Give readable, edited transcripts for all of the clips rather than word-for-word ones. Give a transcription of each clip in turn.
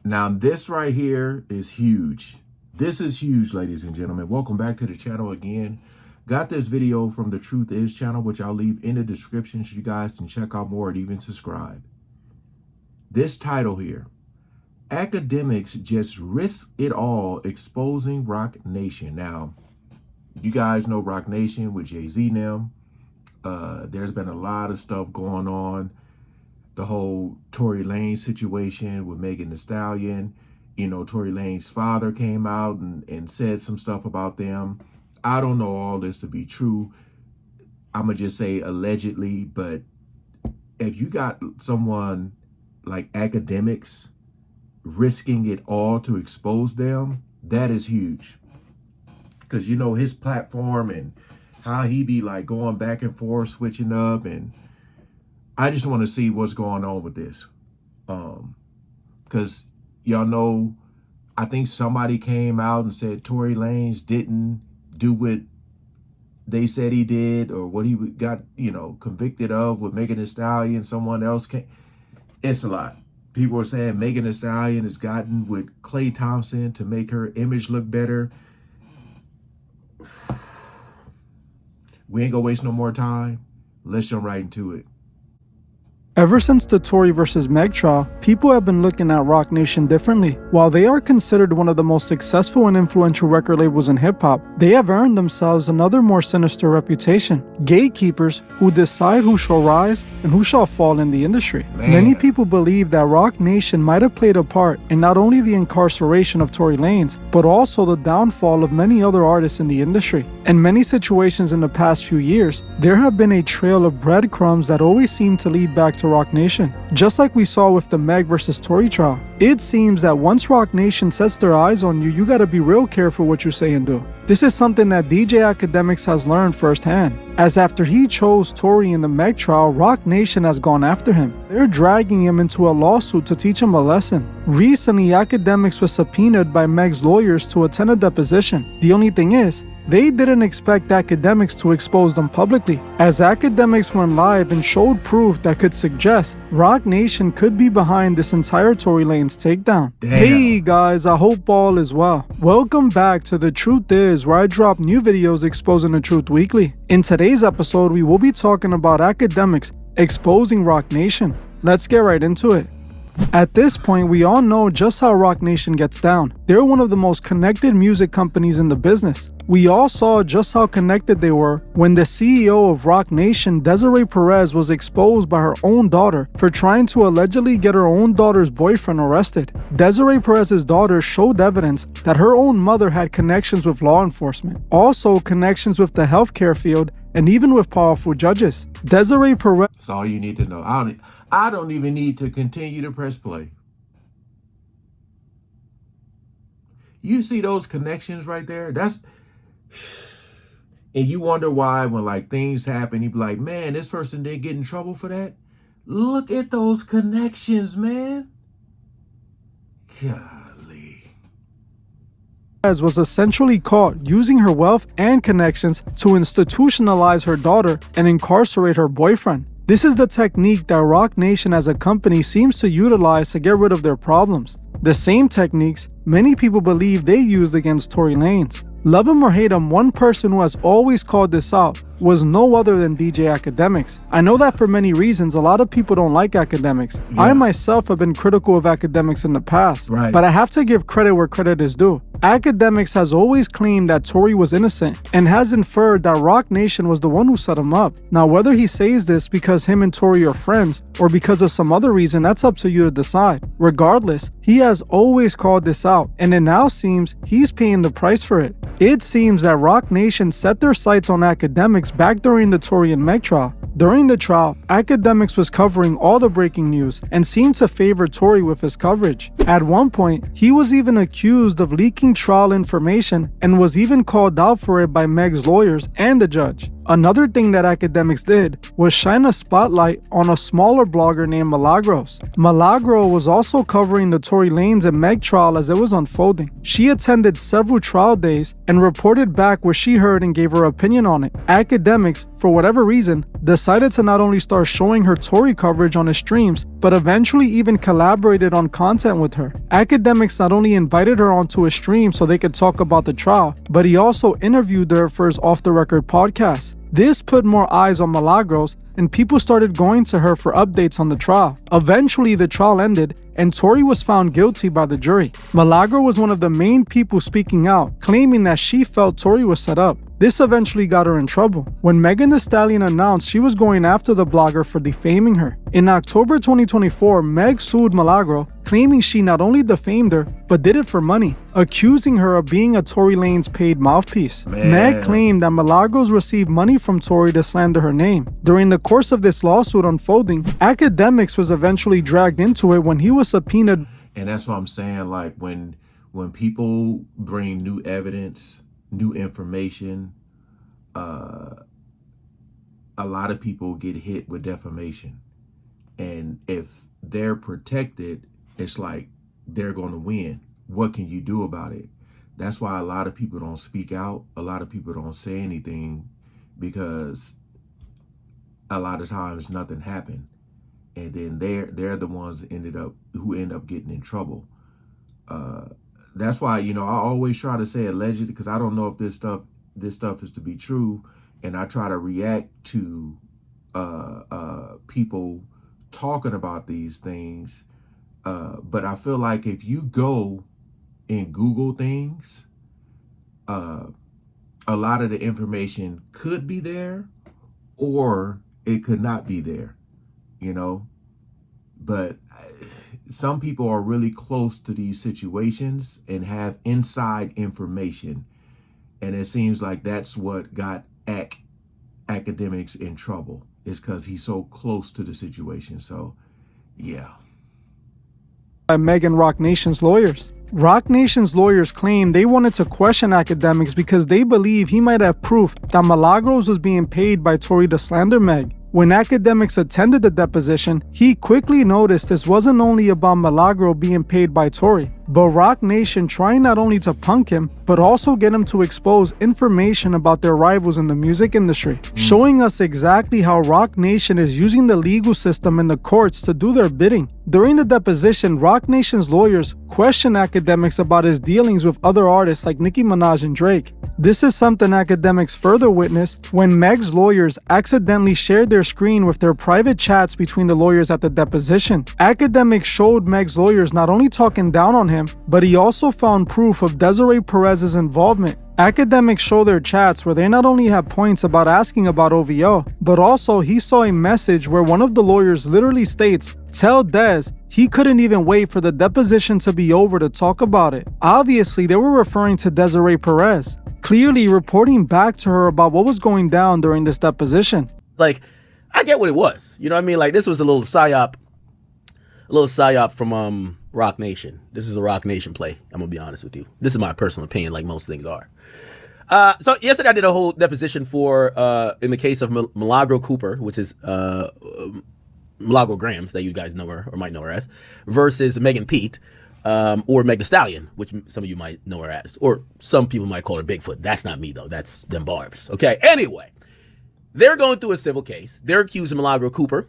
Now, this right here is huge. This is huge, ladies and gentlemen. Welcome back to the channel again. Got this video from the Truth Is channel, which I'll leave in the description so you guys can check out more and even subscribe. This title here, Akademiks Just Risk It All Exposing Roc Nation. Now, you guys know Roc Nation with Jay-Z and them. There's been a lot of stuff going on. The whole Tory Lanez situation with Megan Thee Stallion. You know, Tory Lanez's father came out and said some stuff about them. I don't know all this to be true. I'm going to just say allegedly. But if you got someone like Akademiks risking it all to expose them, that is huge. Because, you know, his platform and how he be like going back and forth, switching up. And I just want to see what's going on with this. Because y'all know, I think somebody came out and said Tory Lanez didn't do what they said he did, or what he got, you know, convicted of with Megan Thee Stallion. Someone else came. It's a lot. People are saying Megan Thee Stallion has gotten with Klay Thompson to make her image look better. We ain't gonna waste no more time. Let's jump right into it. Ever since the Tory vs. Meg trial, people have been looking at Roc Nation differently. While they are considered one of the most successful and influential record labels in hip-hop, they have earned themselves another more sinister reputation: gatekeepers who decide who shall rise and who shall fall in the industry. Many people believe that Roc Nation might have played a part in not only the incarceration of Tory Lanez, but also the downfall of many other artists in the industry. In many situations in the past few years, there have been a trail of breadcrumbs that always seem to lead back to Roc Nation. Just like we saw with the Meg vs. Tory trial, it seems that once Roc Nation sets their eyes on you, you gotta be real careful what you say and do. This is something that DJ Akademiks has learned firsthand, as after he chose Tory in the Meg trial, Roc Nation has gone after him. They're dragging him into a lawsuit to teach him a lesson. Recently, Akademiks was subpoenaed by Meg's lawyers to attend a deposition. The only thing is, they didn't expect Akademiks to expose them publicly, as Akademiks went live and showed proof that could suggest Roc Nation could be behind this entire Tory Lanez takedown. Damn. Hey guys, I hope all is well. Welcome back to The Truth Is, where I drop new videos exposing the truth weekly. In today's episode, we will be talking about Akademiks exposing Roc Nation. Let's get right into it. At this point, we all know just how Roc Nation gets down. They're one of the most connected music companies in the business. We all saw just how connected they were when the CEO of Roc Nation, Desiree Perez, was exposed by her own daughter for trying to allegedly get her own daughter's boyfriend arrested. Desiree Perez's daughter showed evidence that her own mother had connections with law enforcement, also connections with the healthcare field, and even with powerful judges. Desiree Perez... That's all you need to know. I don't even need to continue to press play. You see those connections right there? And you wonder why when like things happen, you be like, man, this person didn't get in trouble for that. Look at those connections, man. Golly. Was essentially caught using her wealth and connections to institutionalize her daughter and incarcerate her boyfriend. This is the technique that Roc Nation as a company seems to utilize to get rid of their problems. The same techniques many people believe they used against Tory Lanez. Love him or hate him, one person who has always called this out was no other than DJ Akademiks. I know that for many reasons, a lot of people don't like Akademiks. Yeah. I myself have been critical of Akademiks in the past, but I have to give credit where credit is due. Akademiks has always claimed that Tory was innocent and has inferred that Roc Nation was the one who set him up. Now, whether he says this because him and Tory are friends or because of some other reason, that's up to you to decide. Regardless, he has always called this out, and it now seems he's paying the price for it. It seems that Roc Nation set their sights on Akademiks back during the Tory and Meg trial. During the trial, Akademiks was covering all the breaking news and seemed to favor Tory with his coverage. At one point, he was even accused of leaking trial information and was even called out for it by Meg's lawyers and the judge. Another thing that Akademiks did was shine a spotlight on a smaller blogger named Milagros. Milagro was also covering the Tory Lanez and Meg trial as it was unfolding. She attended several trial days and reported back what she heard and gave her opinion on it. Akademiks for whatever reason, decided to not only start showing her Tory coverage on his streams, but eventually even collaborated on content with her. Akademiks not only invited her onto his stream so they could talk about the trial, but he also interviewed her for his off-the-record podcast. This put more eyes on Milagros, and people started going to her for updates on the trial. Eventually, the trial ended, and Tory was found guilty by the jury. Milagro was one of the main people speaking out, claiming that she felt Tory was set up. This eventually got her in trouble when Megan Thee Stallion announced she was going after the blogger for defaming her. In October 2024, Meg sued Milagro, claiming she not only defamed her, but did it for money, accusing her of being a Tory Lanez paid mouthpiece. Meg claimed that Milagros received money from Tory to slander her name. During the course of this lawsuit unfolding, Akademiks was eventually dragged into it when he was subpoenaed. And that's what I'm saying, like when people bring new evidence, new information, a lot of people get hit with defamation. And if they're protected, it's like they're going to win. What can you do about it? That's why a lot of people don't speak out. A lot of people don't say anything because a lot of times nothing happened. And then they're the ones who end up getting in trouble. That's why, I always try to say alleged, because I don't know if this stuff is to be true, and I try to react to people talking about these things. But I feel like if you go and Google things, a lot of the information could be there, or it could not be there, But some people are really close to these situations and have inside information. And it seems like that's what got Akademiks in trouble, is because he's so close to the situation. So, yeah. By Meg and Roc Nation's lawyers. Roc Nation's lawyers claim they wanted to question Akademiks because they believe he might have proof that Milagros was being paid by Tory to slander Meg. When Akademiks attended the deposition, he quickly noticed this wasn't only about Milagro being paid by Tory, but Roc Nation trying not only to punk him, but also get him to expose information about their rivals in the music industry, showing us exactly how Roc Nation is using the legal system and the courts to do their bidding. During the deposition, Roc Nation's lawyers questioned Akademiks about his dealings with other artists like Nicki Minaj and Drake. This is something Akademiks further witnessed when Meg's lawyers accidentally shared their screen with their private chats between the lawyers at the deposition. Akademiks showed Meg's lawyers not only talking down on him, but he also found proof of Desiree Perez's involvement. Akademiks show their chats where they not only have points about asking about OVO, but also he saw a message where one of the lawyers literally states, "Tell Des he couldn't even wait for the deposition to be over to talk about it." Obviously, they were referring to Desiree Perez, clearly reporting back to her about what was going down during this deposition. Like, I get what it was. You know what I mean? Like, this was a little psyop from Roc Nation. This is a Roc Nation play. I'm gonna be honest with you. This is my personal opinion, like most things are. So yesterday I did a whole deposition for, in the case of Milagro Cooper, which is Milagro Grams, that you guys know her or might know her as, versus Megan Pete, or Meg Thee Stallion, which some of you might know her as, or some people might call her Bigfoot. That's not me though. That's them barbs. Okay. Anyway, they're going through a civil case. They're accusing Milagro Cooper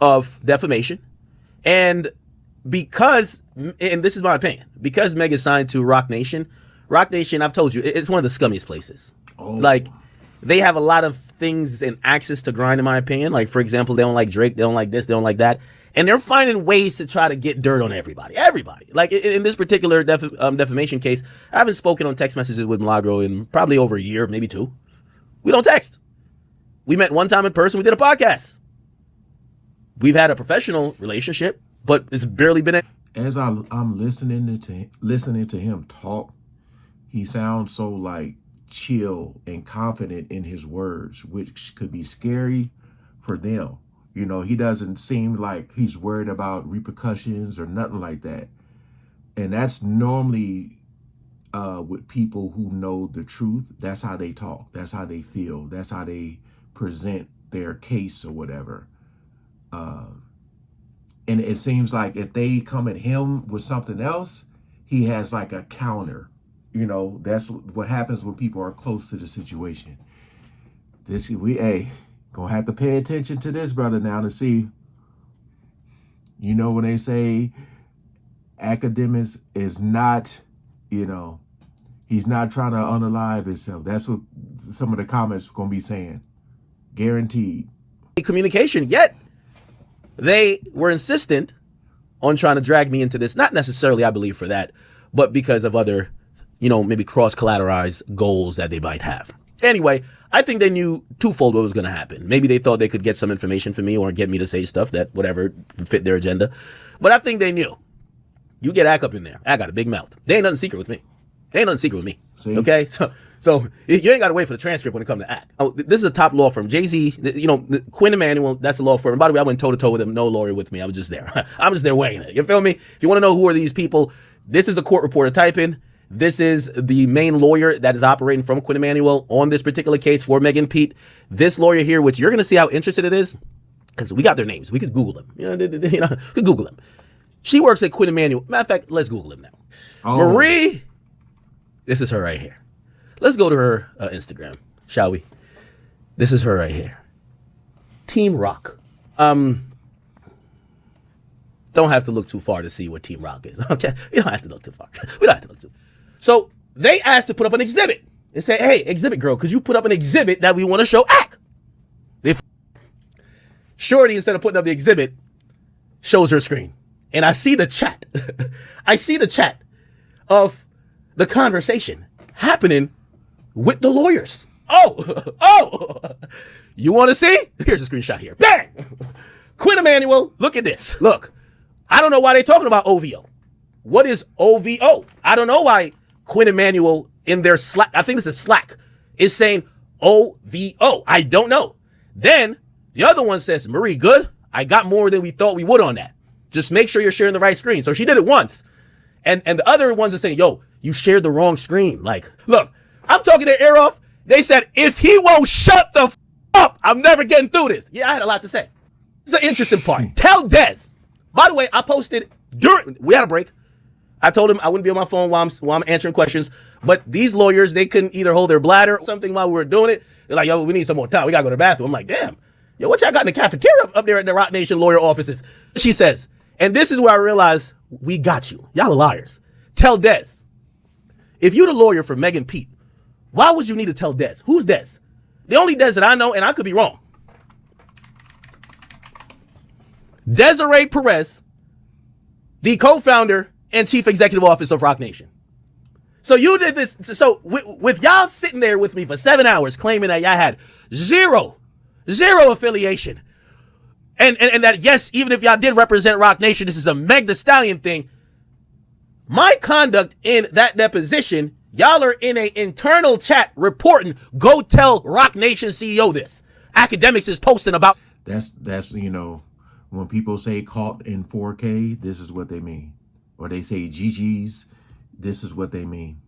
of defamation, and because, and this is my opinion, because Meg is signed to Roc Nation, I've told you, it's one of the scummiest places. Oh. Like, they have a lot of things and access to grind, in my opinion. Like, for example, they don't like Drake, they don't like this, they don't like that. And they're finding ways to try to get dirt on everybody. Like, in this particular defamation case, I haven't spoken on text messages with Milagro in probably over a year, maybe 2. We don't text. We met one time in person, we did a podcast. We've had a professional relationship, but it's barely been as I'm listening to him talk, he sounds so like chill and confident in his words, which could be scary for them. He doesn't seem like he's worried about repercussions or nothing like that. And that's normally with people who know the truth. That's how they talk. That's how they feel. That's how they present their case or whatever. And it seems like if they come at him with something else, he has like a counter. That's what happens when people are close to the situation. gonna have to pay attention to this brother now to see. You know, when they say Akademiks is not, he's not trying to unalive himself. That's what some of the comments are gonna be saying. Guaranteed. Communication, yet they were insistent on trying to drag me into this. Not necessarily, I believe, for that, but because of other, maybe cross-collateralized goals that they might have. Anyway, I think they knew twofold what was going to happen. Maybe they thought they could get some information from me or get me to say stuff that whatever fit their agenda. But I think they knew. You get Ak up in there. I got a big mouth. They ain't nothing secret with me. See? Okay? So you ain't got to wait for the transcript when it comes to Ak. Oh, this is a top law firm. Jay-Z, Quinn Emanuel, that's a law firm. By the way, I went toe-to-toe with him. No lawyer with me. I was just there. I'm just there weighing it. You feel me? If you want to know who are these people, this is a court reporter. Type in. This is the main lawyer that is operating from Quinn Emanuel on this particular case for Megan Pete. This lawyer here, which you're going to see how interested it is, because we got their names. We could Google them. We could Google them. She works at Quinn Emanuel. Matter of fact, let's Google him now. Oh. Marie, this is her right here. Let's go to her Instagram, shall we? This is her right here. Team Roc. Don't have to look too far to see what Team Roc is. Okay, you don't have to look too far. We don't have to look too far. So they asked to put up an exhibit. They say, hey, exhibit girl, could you put up an exhibit that we want to show Ak? Shorty, instead of putting up the exhibit, shows her screen. And I see the chat. I see the chat of the conversation happening with the lawyers. Oh, you want to see? Here's a screenshot here. Bang! Quinn Emanuel, look at this. Look, I don't know why they're talking about OVO. What is OVO? I don't know why Quinn Emanuel in their Slack, I think this is Slack, is saying OVO. I don't know. Then the other one says, Marie, good. I got more than we thought we would on that. Just make sure you're sharing the right screen. So she did it once. And the other ones are saying, yo, you shared the wrong screen. Like, look, I'm talking their ear off. They said, if he won't shut the up, I'm never getting through this. Yeah, I had a lot to say. This is the interesting part. Tell Dez. By the way, I posted we had a break. I told him I wouldn't be on my phone while I'm answering questions. But these lawyers, they couldn't either hold their bladder or something while we were doing it. They're like, yo, we need some more time. We got to go to the bathroom. I'm like, damn. Yo, what y'all got in the cafeteria up there at the Roc Nation lawyer offices? She says, and this is where I realized we got you. Y'all are liars. Tell Dez. If you're the lawyer for Megan Pete, why would you need to tell Dez? Who's Dez? The only Dez that I know, and I could be wrong. Desiree Perez, the co-founder and chief executive officer of Roc Nation. So you did this. So with y'all sitting there with me for 7 hours claiming that y'all had zero affiliation. And that, yes, even if y'all did represent Roc Nation, this is a Meg Thee Stallion thing. My conduct in that deposition, y'all are in an internal chat reporting, go tell Roc Nation CEO this. Akademiks is posting about. That's when people say caught in 4K, this is what they mean. Or they say GG's, this is what they mean.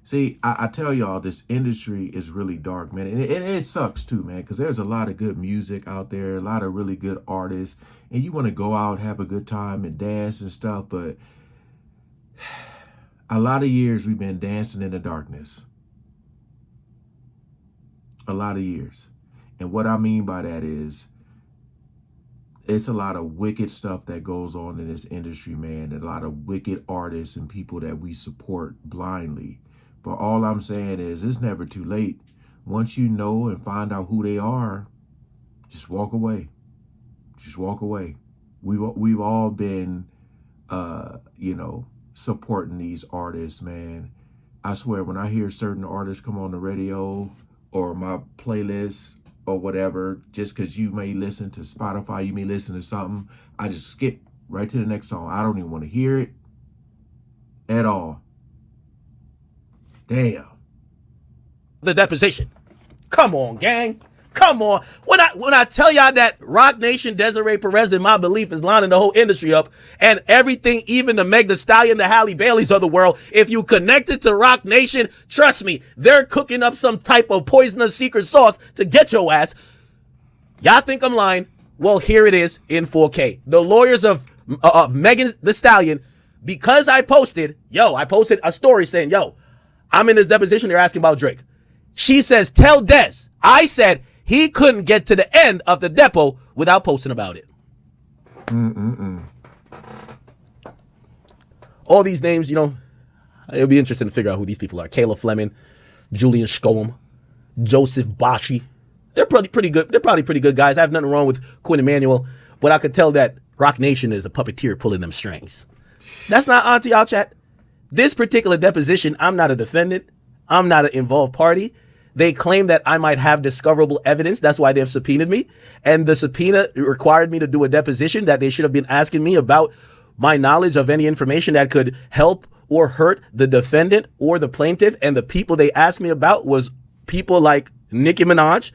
See, I tell y'all, this industry is really dark, man. And it sucks too, man, because there's a lot of good music out there, a lot of really good artists. And you want to go out, have a good time and dance and stuff. But a lot of years we've been dancing in the darkness. A lot of years. And what I mean by that is, it's a lot of wicked stuff that goes on in this industry, man. And a lot of wicked artists and people that we support blindly. But all I'm saying is it's never too late. Once you know and find out who they are, just walk away. Just walk away. We've all been, supporting these artists, man. I swear, when I hear certain artists come on the radio or my playlist or whatever, just because you may listen to Spotify, you may listen to something, I just skip right to the next song. I don't even want to hear it at all. Damn. The deposition. Come on, gang. Come on. When I tell y'all that Roc Nation, Desiree Perez, in my belief, is lining the whole industry up, and everything, even the Meg Thee Stallion, the Halle Baileys of the world, if you connected to Roc Nation, trust me, they're cooking up some type of poisonous secret sauce to get your ass. Y'all think I'm lying? Well, here it is in 4K. The lawyers of Megan Thee Stallion, because I posted a story saying, yo, I'm in this deposition, they're asking about Drake. She says, tell Dez, I said he couldn't get to the end of the depo without posting about it. All these names, it'll be interesting to figure out who these people are. Kayla Fleming, Julian Scholem, Joseph Bashi. They're probably pretty good. They're probably pretty good guys. I have nothing wrong with Quinn Emanuel, but I could tell that Roc Nation is a puppeteer pulling them strings. That's not onto y'all, chat. This particular deposition, I'm not a defendant. I'm not an involved party. They claim that I might have discoverable evidence. That's why they've subpoenaed me. And the subpoena required me to do a deposition that they should have been asking me about my knowledge of any information that could help or hurt the defendant or the plaintiff. And the people they asked me about was people like Nicki Minaj,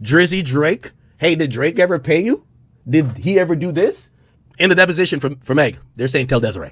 Drizzy Drake. Hey, did Drake ever pay you? Did he ever do this? In the deposition from Meg, they're saying tell Desiree.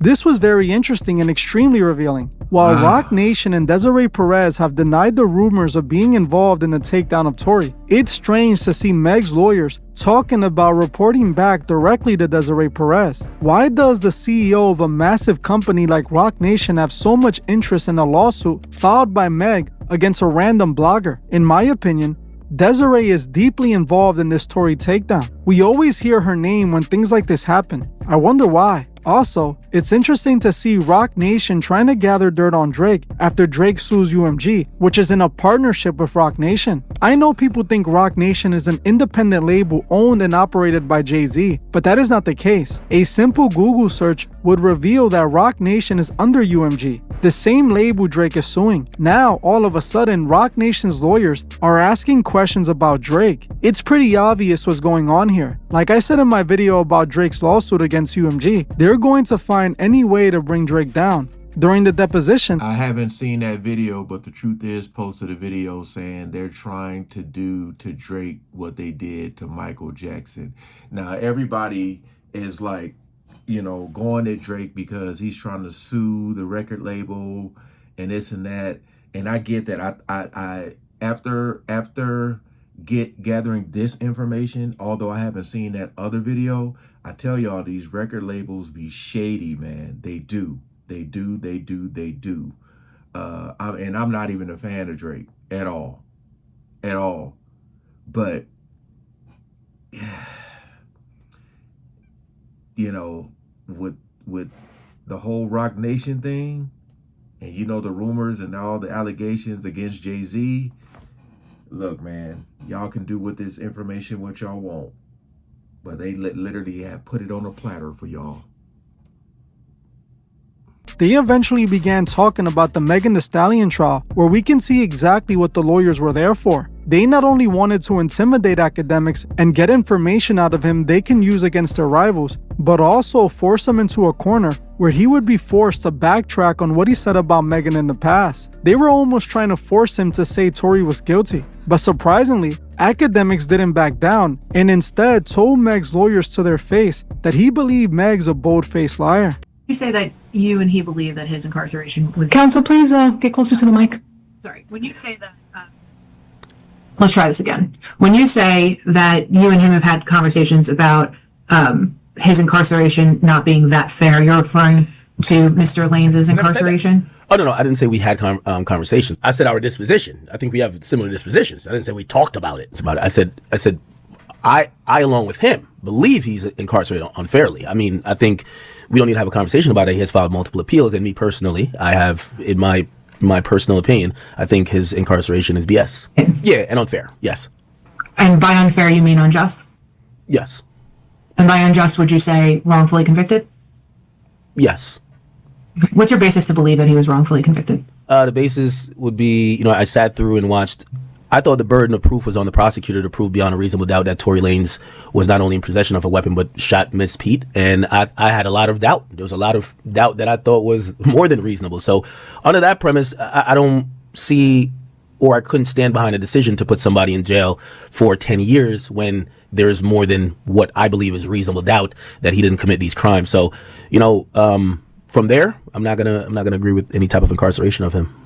This was very interesting and extremely revealing. While Roc Nation and Desiree Perez have denied the rumors of being involved in the takedown of Tory, it's strange to see Meg's lawyers talking about reporting back directly to Desiree Perez. Why does the CEO of a massive company like Roc Nation have so much interest in a lawsuit filed by Meg against a random blogger? In my opinion, Desiree is deeply involved in this Tory takedown. We always hear her name when things like this happen. I wonder why. Also, it's interesting to see Roc Nation trying to gather dirt on Drake after Drake sues UMG, which is in a partnership with Roc Nation. I know people think Roc Nation is an independent label owned and operated by Jay-Z, but that is not the case. A simple Google search would reveal that Roc Nation is under UMG, the same label Drake is suing. Now, all of a sudden, Roc Nation's lawyers are asking questions about Drake. It's pretty obvious what's going on here. Like I said in my video about Drake's lawsuit against UMG, they're going to find any way to bring Drake down. During the deposition, I haven't seen that video, but the truth is posted a video saying they're trying to do to Drake what they did to Michael Jackson. Now, everybody is like, going at Drake because he's trying to sue the record label and this and that. And I get that. I after gathering this information, although I haven't seen that other video, I tell y'all these record labels be shady, man. They do. And I'm not even a fan of Drake at all. But, with the whole Roc Nation thing, and the rumors and all the allegations against Jay-Z, look, man, y'all can do with this information what y'all want. But they literally have put it on a platter for y'all. they eventually began talking about the Megan Thee Stallion trial, where we can see exactly what the lawyers were there for. They not only wanted to intimidate Akademiks and get information out of him they can use against their rivals, but also force him into a corner where he would be forced to backtrack on what he said about Megan in the past. They were almost trying to force him to say Tory was guilty. But surprisingly, Akademiks didn't back down and instead told Meg's lawyers to their face that he believed Meg's a bold-faced liar. You say that you and he believe that his incarceration was... Counsel, please get closer to the mic. Sorry, when you say that... let's try this again. When you say that you and him have had conversations about his incarceration not being that fair, you're referring to Mr. Lanes' incarceration? Oh, no, I didn't say we had conversations. I said our disposition. I think we have similar dispositions. I didn't say we talked about it. It's about it. I said, I along with him, believe he's incarcerated unfairly. I mean, I think we don't need to have a conversation about it. He has filed multiple appeals, and me personally, I have, in my personal opinion, I think his incarceration is BS. Yeah, and unfair. Yes. And by unfair, you mean unjust? Yes. And by unjust, would you say wrongfully convicted? Yes. What's your basis to believe that he was wrongfully convicted? The basis would be, I sat through and watched. I thought the burden of proof was on the prosecutor to prove beyond a reasonable doubt that Tory Lanez was not only in possession of a weapon, but shot Miss Pete. And I had a lot of doubt. There was a lot of doubt that I thought was more than reasonable. So under that premise, I don't see, or I couldn't stand behind a decision to put somebody in jail for 10 years when there's more than what I believe is reasonable doubt that he didn't commit these crimes. So, from there, I'm not gonna agree with any type of incarceration of him.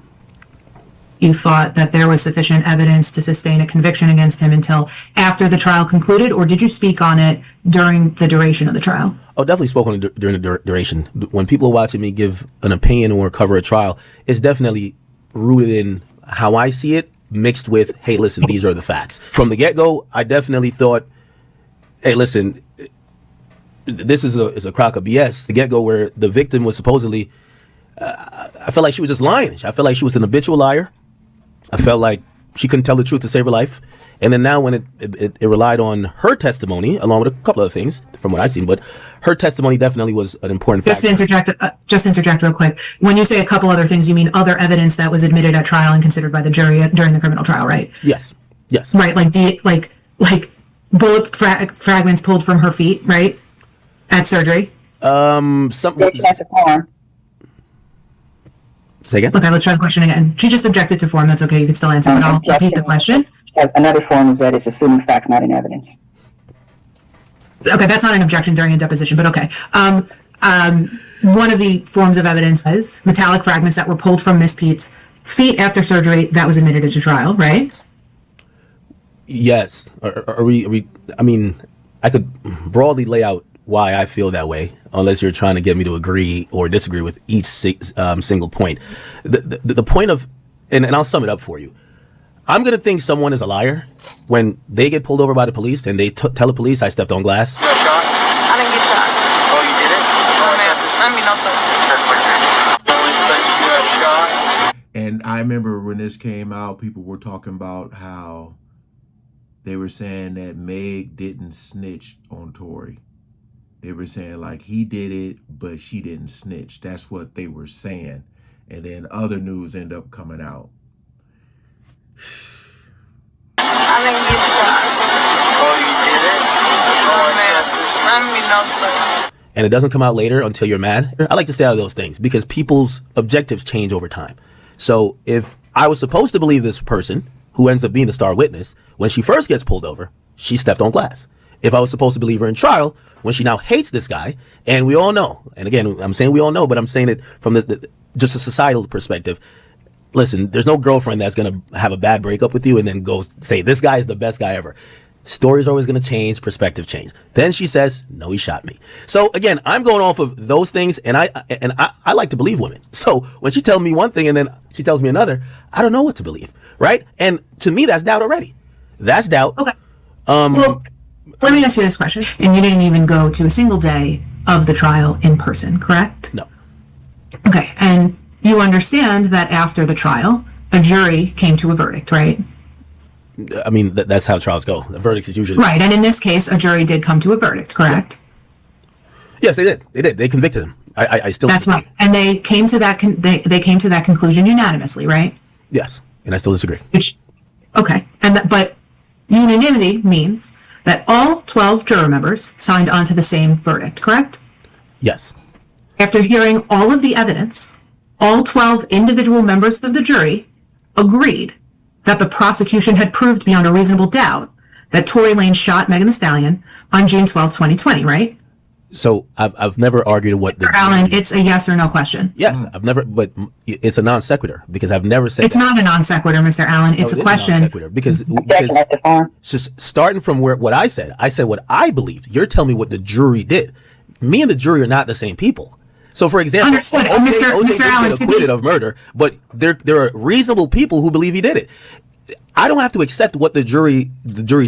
You thought that there was sufficient evidence to sustain a conviction against him until after the trial concluded, or did you speak on it during the duration of the trial? Oh, definitely spoke on it during the duration. When people are watching me give an opinion or cover a trial, it's definitely rooted in how I see it mixed with, hey, listen, these are the facts. From the get-go, I definitely thought, hey, listen, this is a crock of BS. The get-go where the victim was supposedly, I felt like she was just lying. I felt like she was an habitual liar. I felt like she couldn't tell the truth to save her life. And then now when it relied on her testimony, along with a couple other things from what I've seen, but her testimony definitely was an important factor. Just to interject real quick. When you say a couple other things, you mean other evidence that was admitted at trial and considered by the jury during the criminal trial, right? Yes. Right, like bullet fragments pulled from her feet, right? At surgery. Say again? Okay, let's try the question again. She just objected to form. That's okay. You can still answer, but I'll repeat the question. Another form is that it's assuming facts, not in evidence. Okay, that's not an objection during a deposition, but okay. One of the forms of evidence was metallic fragments that were pulled from Miss Pete's feet after surgery that was admitted into trial, right? Yes. Are we? I mean, I could broadly lay out why I feel that way, unless you're trying to get me to agree or disagree with each single point. The point of, and I'll sum it up for you. I'm going to think someone is a liar when they get pulled over by the police and they tell the police I stepped on glass. I didn't get shot. Oh, you did it? Oh, man. I mean, no, sir. And I remember when this came out, people were talking about how they were saying that Meg didn't snitch on Tory. They were saying like he did it, but she didn't snitch. That's what they were saying. And then other news end up coming out. I didn't get shot. Oh, you did it? Oh, man. I mean, no, sir. And it doesn't come out later until you're mad. I like to stay out of those things because people's objectives change over time. So if I was supposed to believe this person who ends up being the star witness, when she first gets pulled over, she stepped on glass. If I was supposed to believe her in trial, when she now hates this guy, and we all know, and again, I'm saying we all know, but I'm saying it from just a societal perspective. Listen, there's no girlfriend that's going to have a bad breakup with you and then go say, this guy is the best guy ever. Story's always going to change, perspective change. Then she says, no, he shot me. So again, I'm going off of those things, and I like to believe women. So when she tells me one thing and then she tells me another, I don't know what to believe, right? And to me, that's doubt already. That's doubt. Okay. Well, let me ask you this question. And you didn't even go to a single day of the trial in person, correct? No. Okay. And you understand that after the trial, a jury came to a verdict, right? I mean, that's how trials go. The verdicts is usually... Right. And in this case, a jury did come to a verdict, correct? Yes, they did. They did. They convicted him. I still... That's right. And they came to that they came to that conclusion unanimously, right? Yes. And I still disagree. Okay. But unanimity means that all 12 juror members signed on to the same verdict, correct? Yes. After hearing all of the evidence, all 12 individual members of the jury agreed that the prosecution had proved beyond a reasonable doubt that Tory Lanez shot Megan Thee Stallion on June 12, 2020, right? So I've never argued what the... Alan, it's a yes or no question. Yes, I've never, but it's a non sequitur because I've never said it's not a non sequitur, Mr. Allen. It's a question. A non sequitur because just starting from what I said what I believed. You're telling me what the jury did. Me and the jury are not the same people. So, for example, understood. OJ Mr. Allen, get acquitted of murder, but there are reasonable people who believe he did it. I don't have to accept what the jury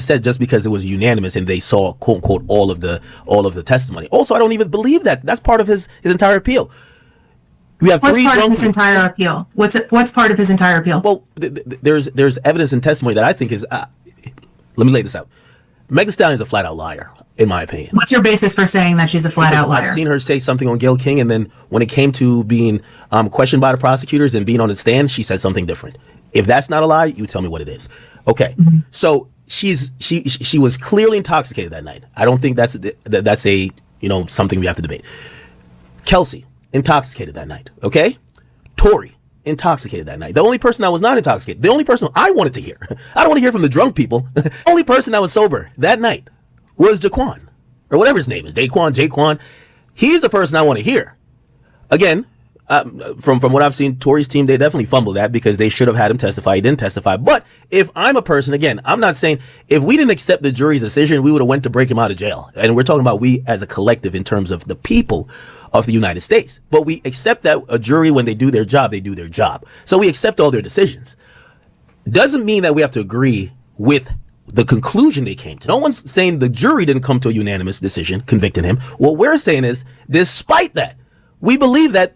said just because it was unanimous and they saw quote unquote all of the testimony. Also, I don't even believe that. That's part of his entire appeal. We have what's part of his entire appeal? What's part of his entire appeal? Well, there's evidence and testimony that I think is. Let me lay this out. Megan Thee Stallion is a flat out liar, in my opinion. What's your basis for saying that she's a flat out liar? I've seen her say something on Gayle King, and then when it came to being questioned by the prosecutors and being on the stand, she said something different. If that's not a lie, you tell me what it is. Okay, so she was clearly intoxicated that night. I don't think that's a something we have to debate. Kelsey intoxicated that night. Okay, Tory intoxicated that night. The only person that was not intoxicated, the only person I wanted to hear, I don't want to hear from the drunk people. The only person that was sober that night was Jaquan, or whatever his name is, Jaquan. He's the person I want to hear. Again, from what I've seen, Tory's team, they definitely fumbled that because they should have had him testify. He didn't testify. But if I'm a person, again, I'm not saying if we didn't accept the jury's decision, we would have went to break him out of jail. And we're talking about we as a collective in terms of the people of the United States. But we accept that a jury, when they do their job, they do their job. So we accept all their decisions. doesn't mean that we have to agree with the conclusion they came to. No one's saying the jury didn't come to a unanimous decision convicting him. What we're saying is, despite that, we believe that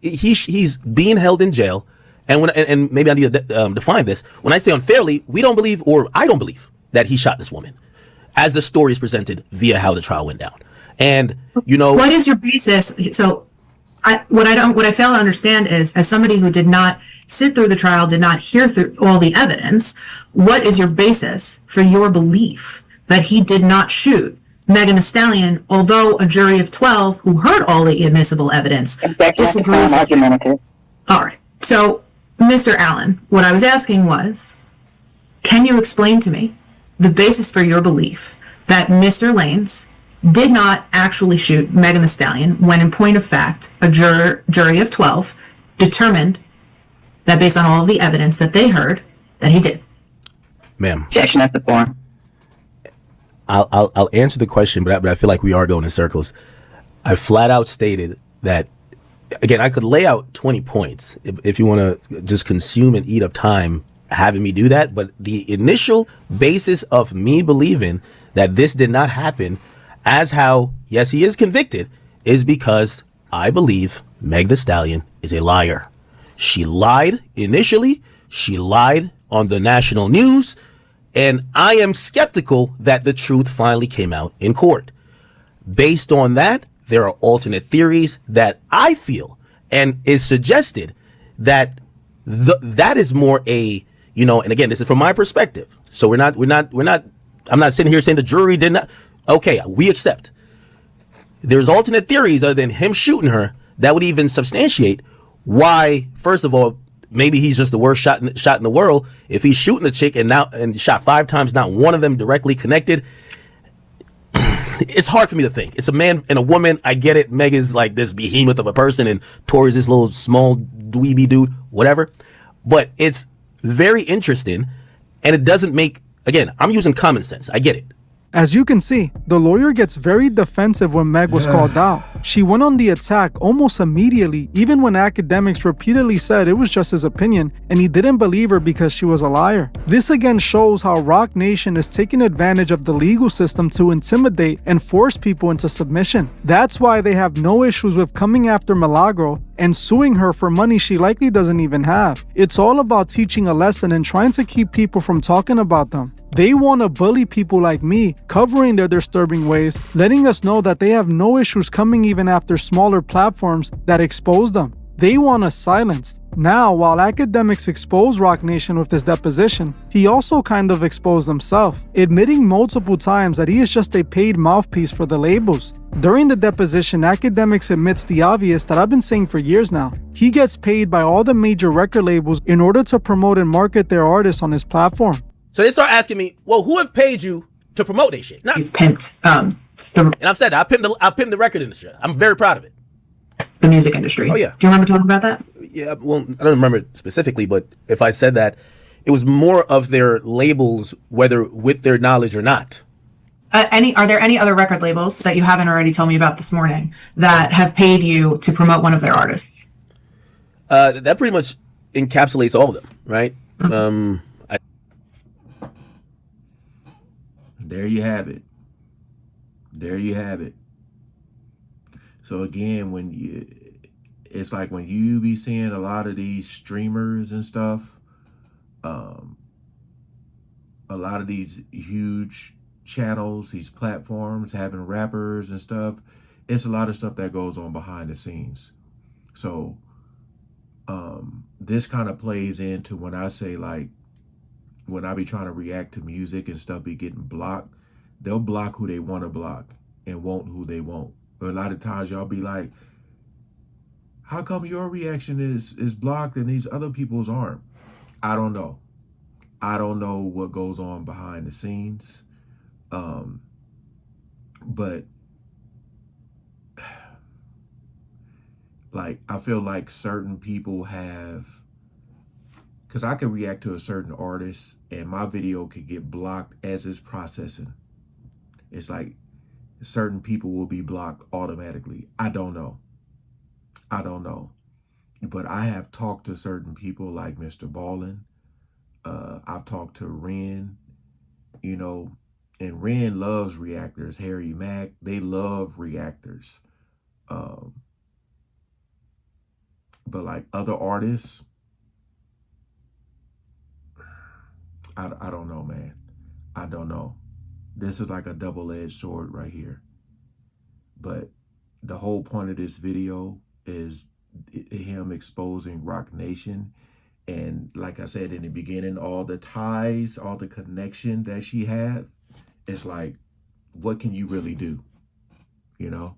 he's being held in jail. And maybe I need to define this. When I say unfairly, we don't believe, or I don't believe, that he shot this woman, as the story is presented via how the trial went down. And what is your basis? So, what I fail to understand is, as somebody who did not sit through the trial, did not hear through all the evidence, what is your basis for your belief that he did not shoot Megan Thee Stallion, although a jury of 12 who heard all the admissible evidence disagrees with you? Argumentative. All right. So, Mr. Allen, what I was asking was, can you explain to me the basis for your belief that Mr. Lanes did not actually shoot Megan Thee Stallion when, in point of fact, a jury of 12 determined that, based on all of the evidence that they heard, that he did? Ma'am. Objection as to form. I'll answer the question, but I feel like we are going in circles. I flat out stated that, again, I could lay out 20 points if you want to just consume and eat up time having me do that. But the initial basis of me believing that this did not happen, as how, yes, he is convicted, is because I believe Meg Thee Stallion is a liar. She lied initially. She lied on the national news. And I am skeptical that the truth finally came out in court. Based on that, there are alternate theories that I feel and is suggested that that is more a, and again, this is from my perspective. So I'm not sitting here saying the jury did not. Okay, we accept. There's alternate theories other than him shooting her that would even substantiate why, first of all, maybe he's just the worst shot in the world. If he's shooting a chick and shot 5 times, not one of them directly connected, it's hard for me to think. It's a man and a woman. I get it. Meg is like this behemoth of a person, and Tori's this little small dweeby dude, whatever. But it's very interesting, and it doesn't make. Again, I'm using common sense. I get it. As you can see, the lawyer gets very defensive when Meg was called out. She went on the attack almost immediately, even when Akademiks repeatedly said it was just his opinion and he didn't believe her because she was a liar. This again shows how Roc Nation is taking advantage of the legal system to intimidate and force people into submission. That's why they have no issues with coming after Milagro and suing her for money she likely doesn't even have. It's all about teaching a lesson and trying to keep people from talking about them. They want to bully people like me, covering their disturbing ways, letting us know that they have no issues coming even after smaller platforms that expose them. They want us silenced. Now, while Akademiks exposed Roc Nation with his deposition, he also kind of exposed himself, admitting multiple times that he is just a paid mouthpiece for the labels. During the deposition, Akademiks admits the obvious that I've been saying for years now. He gets paid by all the major record labels in order to promote and market their artists on his platform. So they start asking me, well, who have paid you to promote their shit? You've pimped and I've said that. I pimped the record industry. I'm very proud of it. the music industry. Oh, yeah. Do you remember talking about that? Yeah, well, I don't remember it specifically, but if I said that, it was more of their labels, whether with their knowledge or not. Are there any other record labels that you haven't already told me about this morning that have paid you to promote one of their artists? That pretty much encapsulates all of them, right? There you have it. There you have it. So again, it's like when you be seeing a lot of these streamers and stuff, a lot of these huge channels, these platforms having rappers and stuff, it's a lot of stuff that goes on behind the scenes. So this kind of plays into when I say, like, when I be trying to react to music and stuff be getting blocked, they'll block who they want to block and won't who they won't. But a lot of times y'all be like, how come your reaction is blocked and these other people's aren't? I don't know. I don't know what goes on behind the scenes. But like, I feel like certain people have, because I can react to a certain artist and my video could get blocked as it's processing. It's like certain people will be blocked automatically. I don't know. I don't know. But I have talked to certain people like Mr. Ballin, I've talked to Ren, you know, and Ren loves reactors. Harry Mack, they love reactors. But like other artists, I don't know, man. I don't know. This is like a double-edged sword right here. But the whole point of this video is him exposing Roc Nation. And like I said in the beginning, all the ties, all the connection that she had, it's like, what can you really do? You know?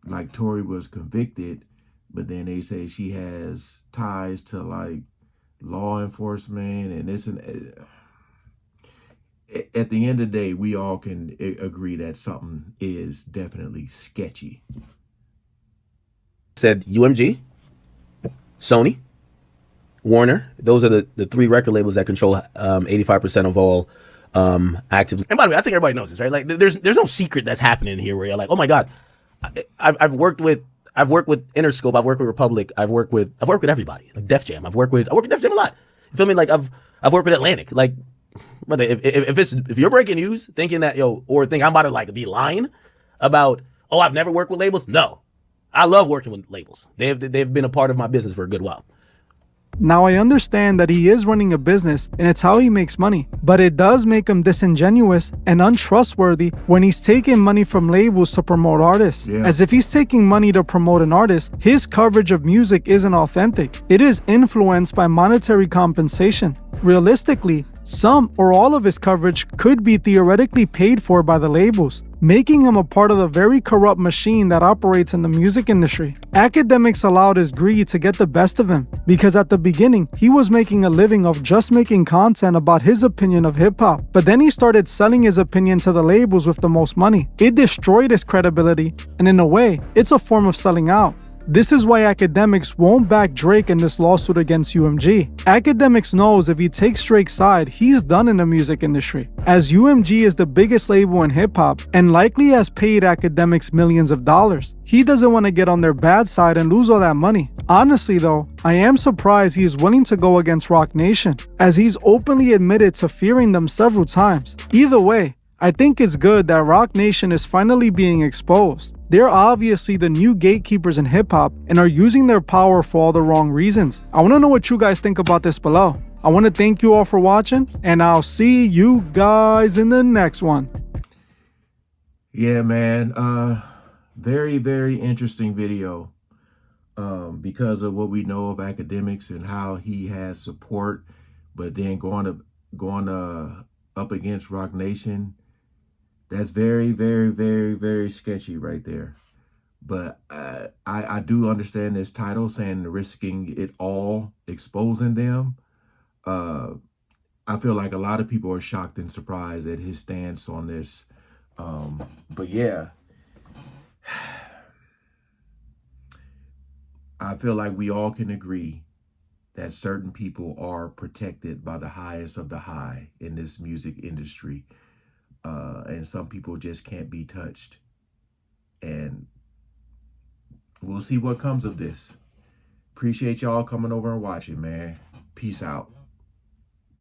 Like Tory was convicted, but then they say she has ties to like law enforcement and this and at the end of the day, we all can agree that something is definitely sketchy. Said UMG, Sony, Warner. Those are the three record labels that control 85% of all active. And by the way, I think everybody knows this, right? Like, there's no secret that's happening here where you're like, oh my god, I've worked with Interscope, I've worked with Republic, I've worked with everybody, like Def Jam. I work with Def Jam a lot. You feel me? Like I've worked with Atlantic. Like, brother, if you're breaking news thinking that or think I'm about to like be lying about, oh, I've never worked with labels. No, I love working with labels. They've been a part of my business for a good while. Now, I understand that he is running a business and it's how he makes money, but it does make him disingenuous and untrustworthy when he's taking money from labels to promote artists. Yeah. As if he's taking money to promote an artist, his coverage of music isn't authentic. It is influenced by monetary compensation. Realistically, some or all of his coverage could be theoretically paid for by the labels, making him a part of the very corrupt machine that operates in the music industry. Akademiks allowed his greed to get the best of him, because at the beginning, he was making a living of just making content about his opinion of hip-hop, but then he started selling his opinion to the labels with the most money. It destroyed his credibility, and in a way, it's a form of selling out. This is why Akademiks won't back Drake in this lawsuit against UMG. Akademiks knows if he takes Drake's side, he's done in the music industry, as UMG is the biggest label in hip-hop and likely has paid Akademiks millions of dollars. He doesn't want to get on their bad side and lose all that money. Honestly though, I am surprised he is willing to go against Roc Nation, as he's openly admitted to fearing them several times. Either way, I think it's good that Roc Nation is finally being exposed. They're obviously the new gatekeepers in hip-hop and are using their power for all the wrong reasons. I want to know what you guys think about this below. I want to thank you all for watching, and I'll see you guys in the next one. Yeah, man. Very, very interesting video. Because of what we know of Akademiks and how he has support, but then going up against Roc Nation. That's very, very, very, very sketchy right there. But I do understand this title saying risking it all, exposing them. I feel like a lot of people are shocked and surprised at his stance on this. But yeah, I feel like we all can agree that certain people are protected by the highest of the high in this music industry. And some people just can't be touched. And we'll see what comes of this. Appreciate y'all coming over and watching, man. Peace out.